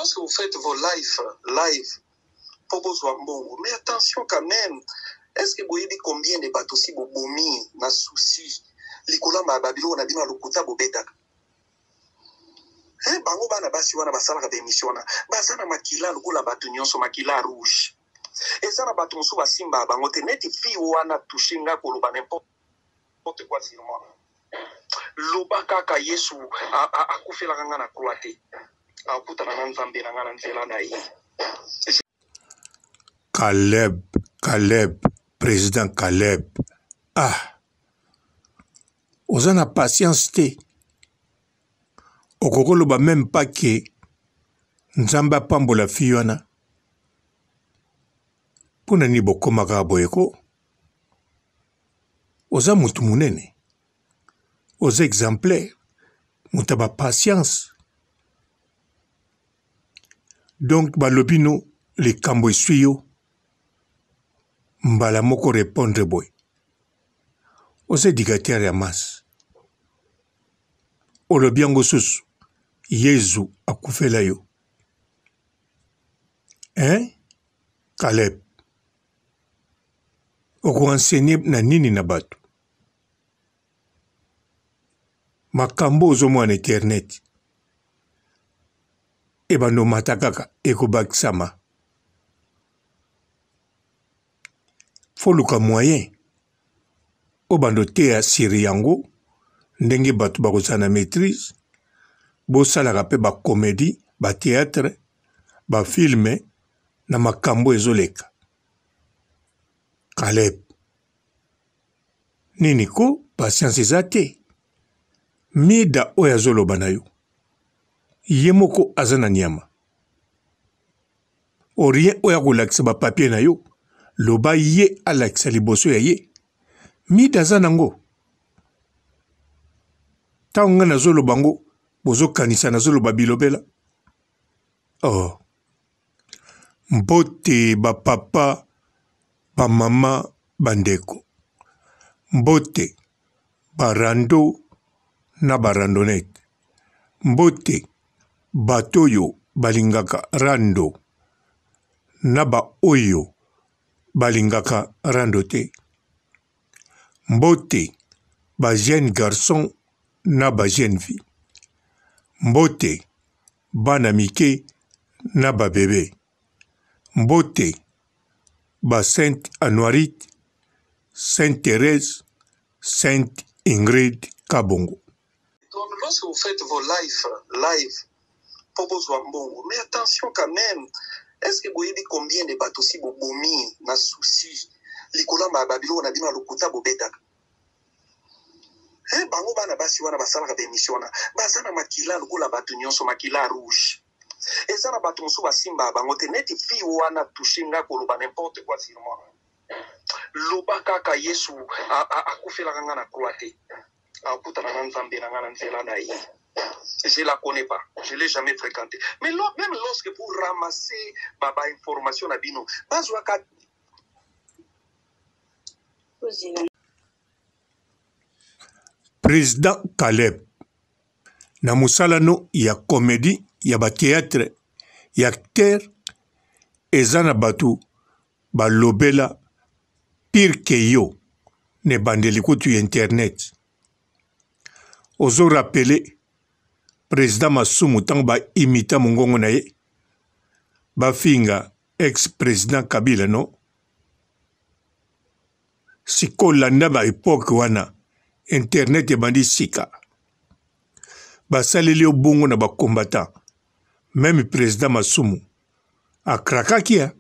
lorsque vous faites vos live, pour vos mbongo, mais attention quand même, est-ce que vous voyez combien de bateaux si vous boumi, na souci, likola ma babilo na bima lokuta bobeta. Bango bana basi wana basala ka émission na, basana makila lokola bato nyonso makila rouge. Et ça na bato musu basimba bango te neti fi wana tushinga koloba n'importe quoi sur moi. Loba kaka Yesu akufela kanga na croix te. Akuta na nzambe na ngana nzela na ye. Caleb, président Caleb. Ozana patience te. Okokolo ba même pas que nzamba pambola fiona. Puna ni bokoma ka boyeko. Oza mutu munene. Oza exemplaire. Mutaba patience. Donc balobino le kambo suyo. Mbala moko répondre boy. Oza digateur ya mas. Olobiango susu. Yezu akufela yo. Caleb. Oko enseigner na nini na batu. Makambo ozomo en internet. Ebano matakaka eko bakisama. Foluka moyen. Obando te a siri yango. Ndenge batu bakozana maîtrise. Bosala rape ba comédie, ba théâtre, ba filme, na makambo ezoleka. Caleb. Nini ko, patience ezate. Mida oya zoloba na yo. Yemoko azana nyama. Orien oya kolakisa ba papier na yo. Loba ye alakisa liboso ya ye. Mida zanango. Taonga na zoloba ngo. Bozo kanisa na zolo babilobela. Mbote ba papa, ba mama, bandeko. Mbote ba rando na ba randonnette. Mbote batoyo balingaka rando na ba oyo balingaka rando te. Mbote ba jeune garçon na ba jeune fille. Mbote, bana mike na ba bébé. Mbote, ba Sainte Anuarite, Sainte Thérèse, Sainte Ingrid Kabongo. Donc, lorsque vous faites vos live, pour vos mbongo, mais attention quand même, est-ce que vous voyez combien de bateaux si vous boumi, na souci, likola ma babilo na bima lokuta bobeta. Bango bana basi wana basala ka émission na basana makila lokola bato nyonso makila rouge. Et ça na bato musu basimba bango te neti fi wana tushinga koloba n'importe quoi sur moi. Loba kaka Yesu akufela kanga na croix te. Akuta na nzambe na ngana nzela na ye. Je la connais pas, je l'ai jamais fréquenté. Mais même lorsque vous ramassez baba information na bino, bazwa ka Président Caleb. Na musala no ya comédie, ya ba théâtre, ya acteur, ezana batu, ba lobela, pire que yo, ne bandeli kutu internet. Ozo rappelé, président Masumu tang ba imita mongongo na ye, ba finga ex-président Kabila no, siko landa ba époque wana, internet e bandi sika. Basaleli obongo na ba combattant. Même président Masumu. A krakakia.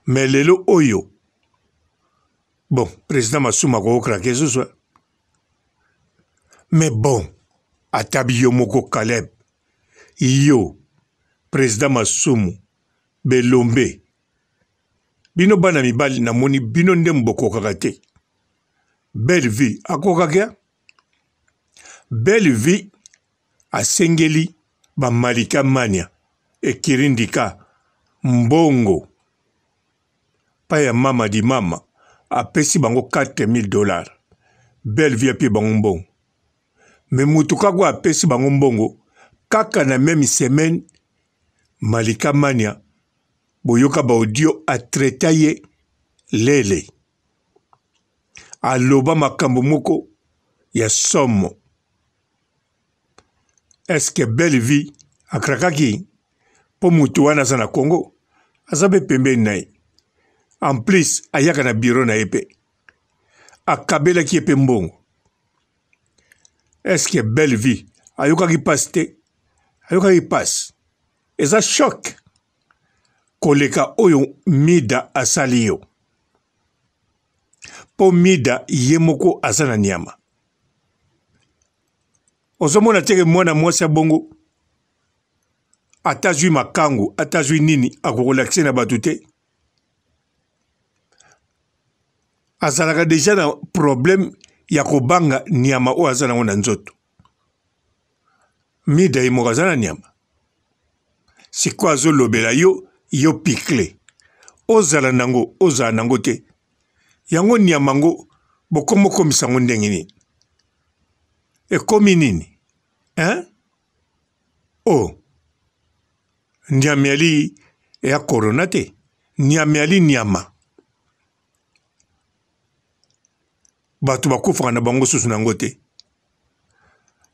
Mais lelo oyo. Bon, président Masumu a krake ce soir. Mais bon, atabi yo moko Caleb. Yo, président Masumu. Belombe. Bino bana mibali na moni bino nde mboko kakate. Belle vie, akokakia. Belle vie, asengeli, ba malika mania, e kirindika, mbongo. Paya mama di mama, apesi bango $4,000. Belle vie api bango mbongo. Me mutuka kwa apesi bango mbongo, kaka na même semaine, Malika Mania boyoka ba audio atreta ye lele aloba makambo moko ya somo. Eske belle vie akrakaki po mutu wana aza na Congo aza be pembeni na ye. En plus ayaka na biro na ye pe akabelaki ye pe mbongo. Eske belle vie ayokaki pasi te? Ayokaki pasi. Eza choc koleka oyo Mida asali yo. Po Mida ye moko aza na nyama. Ozomona teke mwana mwasi ya bongo atazwi makangu, atazwi nini akokolakise na batu te. Azalaka deja na problème ya kobanga nyama o aza nango na nzoto. Mida ye moko aza na nyama. Siko azolobela yo, yo pikle. Ozala nango te. Yango nyamango bokomo komisa ngo ndenge nini. Ekomi nini? Hein? Oh. Nyamiali ya corona te. Nyamiali nyama. Batu bakufaka na bango susu nango te.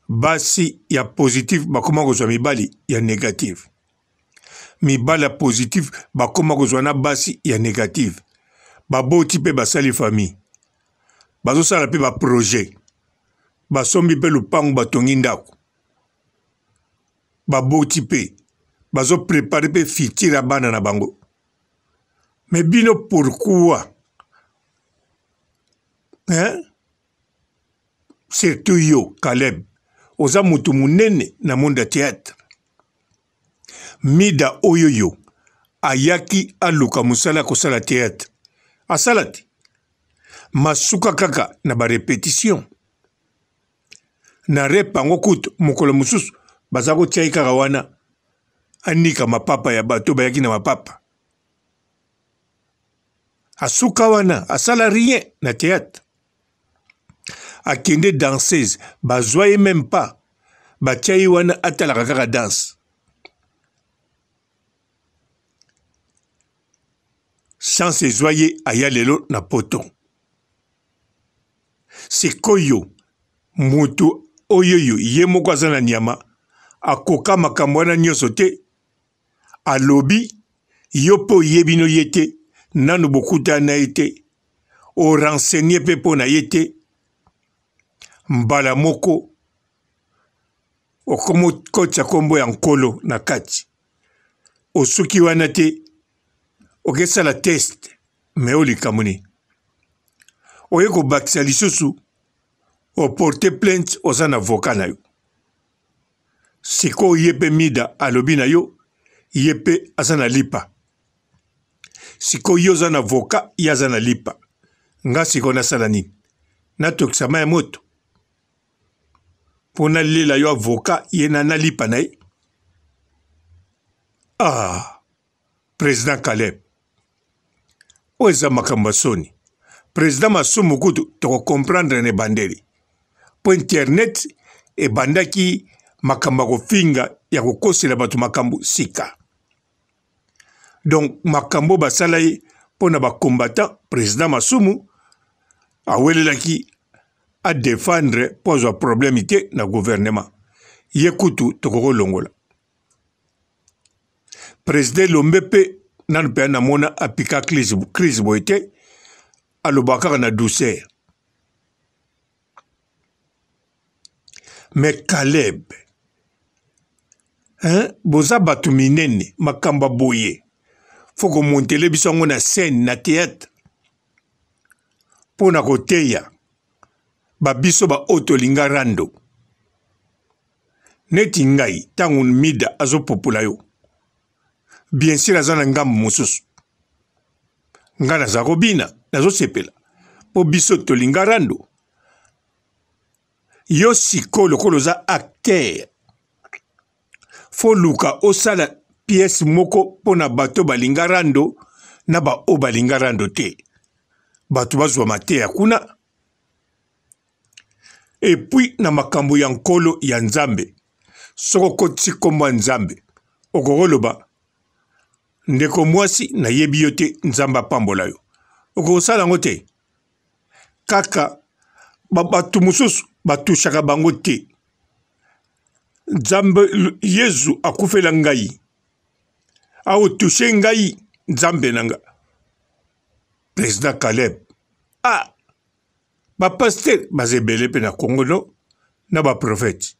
Basi ya positif bakoma kozwa mibali ya negatif. Mibali ya positif bakoma kozwa na basi ya negatif. Baboti pe basali famille. Bazo sala pe ba projet. Basombi pe lupangu batongi ndako. Baboti pe bazo préparer pe fitira bana na bango. Mais bino pourquoi? Hein? Surtout yo, Caleb. Oza mutu munene na monde théâtre. Mida oyoyo ayaki aluka musala kosala théâtre. Asalati. Masuka kaka na ba répétition. Na repango kutu mokolo mususu bazako tia kaka wana anika mapapa ya bato bayaki na mapapa. Asuka wana asala rien na théâtre. Akende danseuse bazwaye même pas batiayi wana atalaka kaka danse. Chance ezwaye aya lelo na poto. Sikoyo mutu oyoyo ye moko aza na nyama akoka makambo wana nyonso te. Alobi yo po oyebino ye te nanu bokuta na ye te orenseigné pe mpo na ye te. Mbala moko okomo kotya kombo ya nkolo na kati osuki wana te okesala test me olikambo nini oye kobakisa lisusu oporte plainte oza na avocat na yo. Siko ye pe Mida alobi na yo ye pe aza na lipa. Siko yo oza na avocat ye aza na lipa. Nga siko nasala nini? Natokisa ma ya moto pona lela yo avocat ye na lipa na ye. Ah, Président Caleb. Oeza makambo soni. Président Masumu kutu toko comprendre ne bandeli. Po internet e bandaki makambo kofinga ya kokosela batu makambo sika. Donc makambo basala ye pona ba combattant Président Masumu awelelaki a défendre pozo problème te na gouvernement. Ye kutu toko longola. Président Lombepe nanu pe na mona apika crise boite alobaka na douceur. Mais Caleb, hein, boza batu minene makamba boye. Foko montele biso ngo na scène na théâtre. Pona koteya ba biso ba otolinga rando. Neti ngai tangu Mida azo popula yo. Bien sûr azana ngambu mususu. Ngana zako bina nazo sepela. Po biso tolinga rando. Yo siko lokolo za acteur. Fo luka osala pièce moko pona bato balinga rando na ba o balinga rando te. Bato bazwa mate ya kuna. Et puis na makambo ya nkolo ya Nzambe. Soko koti kombo ya Nzambe. Okokoloba ndeko mwasi na yebi yo te nzamba pambola yo okosala yango te kaka bato mosusu batushaka bango te nzambe yezu akufela ngai aotushe ngai nzambe nanga président Caleb bapaster bazebele mpe na Congo no na baprofete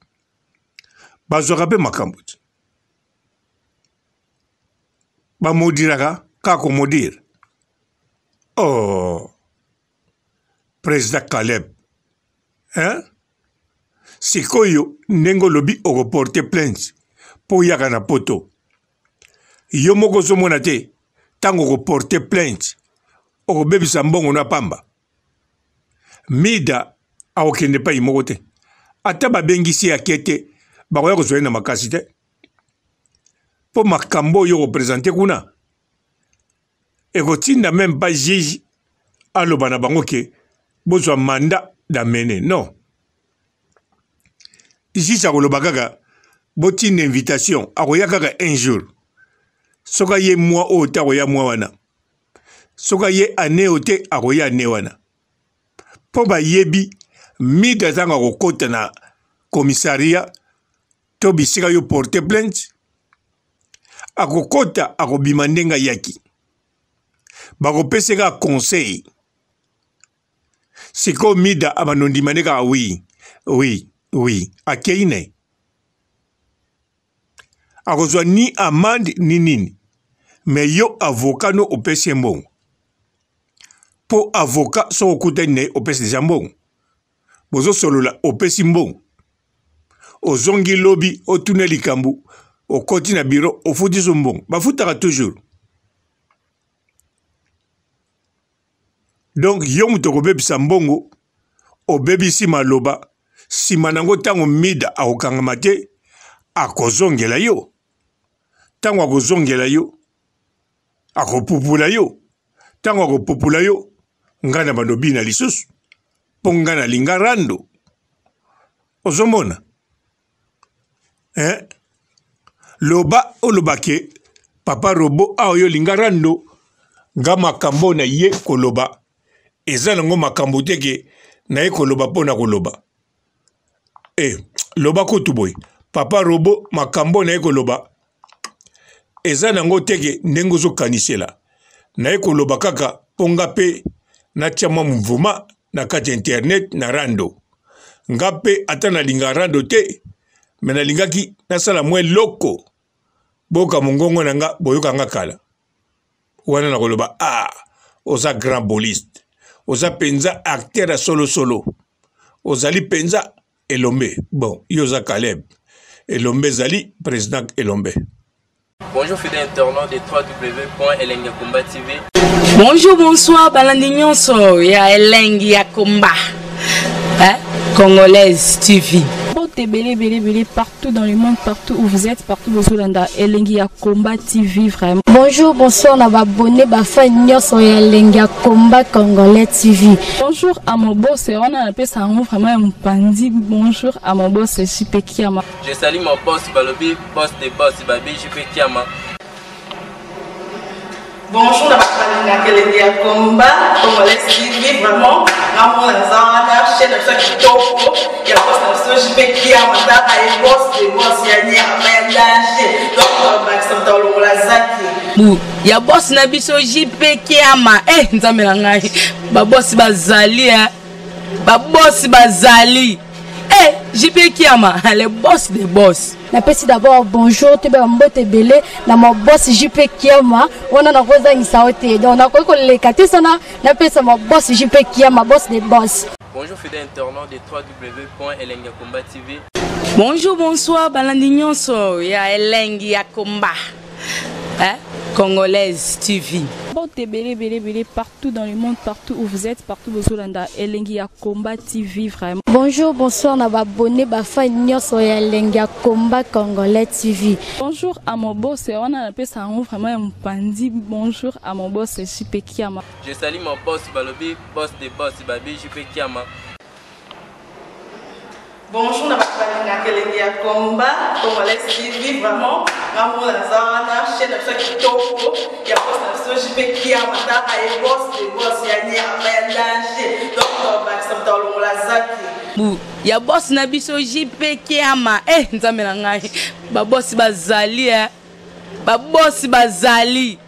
bazwaka mpe makambo te bamodiraka kaka komodira président Caleb sikoyo ndenge olobi okoporte plainte mpo yaka na poto yo moko ozomona te ntango okoporte plainte okobebisa mbongo na pamba mida akokende epai moko te ata babengisi ye ake te bakoya kozwa ye na makasi te mpo makambo oyo okopresente kuna ekotinda meme pa juge aloba na bango ke bozwa mandat d'amener non juge akoloba kaka botinda invitation akoya kaka un jour soka ye mwa oyo te akoya mwa wana soka ye ane oyo te akoya ane wana mpo bayebi mida ntango akokota na komisaria to bisika yo porte plainte akokota akobima ndenge ayaki bakopesa kaka conseil sikoyo mida abanondima nde kaka oui akei ne akozwa ni amande ni nini me yo avocat no opesi ye mbongo mpo avocat soki okutani na ye opesi deja mbongo bozosolola opesi mbongo ozongi lobi otuna likambo okoti na biro ofuti so mbongo bafutaka toujours donc yo moto okobebisa mbongo obebisi maloba nsima nango ntango mida akokangama te akozongela yo ntango akozongela yo akopupula yo ntango akopupula yo ngai na balobi na lisusu mpo ngai nalinga rando ozomona loba olobake papa robo awa yo linga rando nga makambo na ye koloba eza nango makambo teke na ye koloba mpo na koloba loba kutu boye papa robo makambo na ye koloba eza nango teke ndenge ozokanisela na ye koloba kaka mpo nga mpe natia mwa mvuma na kati ya internet na rando nga mpe ata nalinga rando te me nalingaki nasala mwa eloko boyoka mongongo na nga boyoka nga kala wana na koloba oza grand boliste oza penza acteur ya solosolo ozali penza Elombe bon yo oza Caleb Elombe ezali président Elombe. Bonjour fidèles internautes de www.elengiakomba TV. Bonjour, bonsoir, balandi nyonso ya Elengi ya Komba. Congolaise TV. Belé partout dans le monde, partout où vous êtes, partout où vous êtes, Elengi ya Komba TV vraiment. Bonjour, bonsoir, on va abonner fan nyonso ya Elengi ya Komba Congolais TV. Bonjour à mon boss, on a appelé ça vraiment un pandi. Bonjour à mon boss, JP Kiama. Je salue mon boss Balobi, boss des boss Babi, JP Kiama. Bonjour, na Elengi ya Komba Congolais TV vraiment. Ramon Lazana, chaîne de ceux qui topo, il y a pas de JP Kiama, il boss des boss, il y a un danger. Donc on va accepter le lazaki. Ya boss na biso JP Kiama nzambe na ngai ba boss bazali ba boss bazali JP Kiama le boss des boss. Napesi d'abord bonjour te ba mbote belé na mo boss JP Kiama wana na koza ngisaote donc na ko lekati sana napesa mo boss JP Kiama boss des boss. Bonjour fidèles internautes de www.elengiakomba TV. Bonjour, bonsoir, balandi nyonso ya Elengi ya Komba. Congolaise TV. Belé partout dans le monde, partout où vous êtes, partout où vous êtes, Elengi ya Komba TV vraiment. Bonjour, bonsoir, on va abonner fan nyonso ya Elengi ya Komba Congolais TV. Bonjour à mon boss, on a appelé ça vraiment un pandi. Bonjour à mon boss JP Kiama. Je salue mon boss Balobi, boss des boss Babi, JP Kiama. Bonjour, na Elengi ya Komba Congolais TV vraiment. Ramon Lazana, chaîne de kitoko ya boss na so jipe kiama ta ay boss de boss ya ni ya danger donc ba ça tolo la zaki ya boss na biso jipe kiama nzambe na ngai ba boss bazali ba boss bazali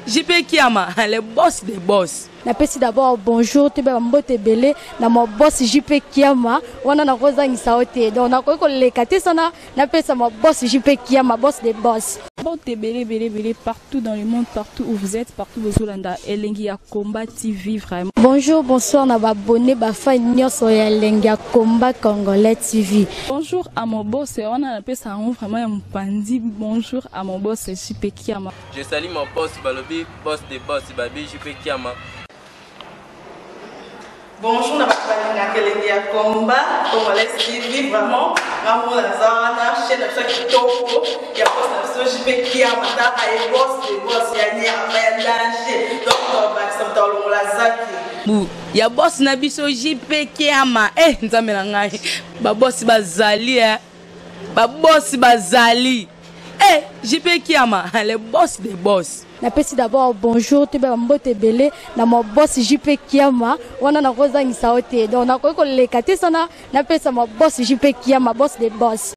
jipe kiama les boss des boss. Napesi d'abord bonjour te ba mbote belé na mo boss JP Kiama wana na kozangisa ote donc na ko lekate sana napesa mo boss JP Kiama boss des boss. Mbote belé partout dans le monde, partout où vous êtes, partout où vous êtes, Elengi ya Komba TV vraiment. Bonjour, bonsoir na ba abonné ba fan nyonso ya Elengi ya Komba Congolais TV. Bonjour à mon boss, on a appelé ça vraiment un pandi. Bonjour à mon boss JP Kiama. Je salue mon boss Balobi, boss des boss, Babi JP Kiama. Bonjour, na bakali Elengi ya Komba Congolais TV vraiment. Maman na zana chaîne de kitoko ya boss na so JP Kiama ta ay boss de boss ya ni ya danger donc ba ça tolo la zaki. Ya boss na biso JP Kiama nzambe na ngai ba boss bazali ba boss bazali JP Kiama les boss des boss. Napesi d'abord bonjour te ba mbote belé na mo boss JP Kiama wana na kozangisa ote donc na ko lekate sana napesa mo boss JP Kiama boss des boss.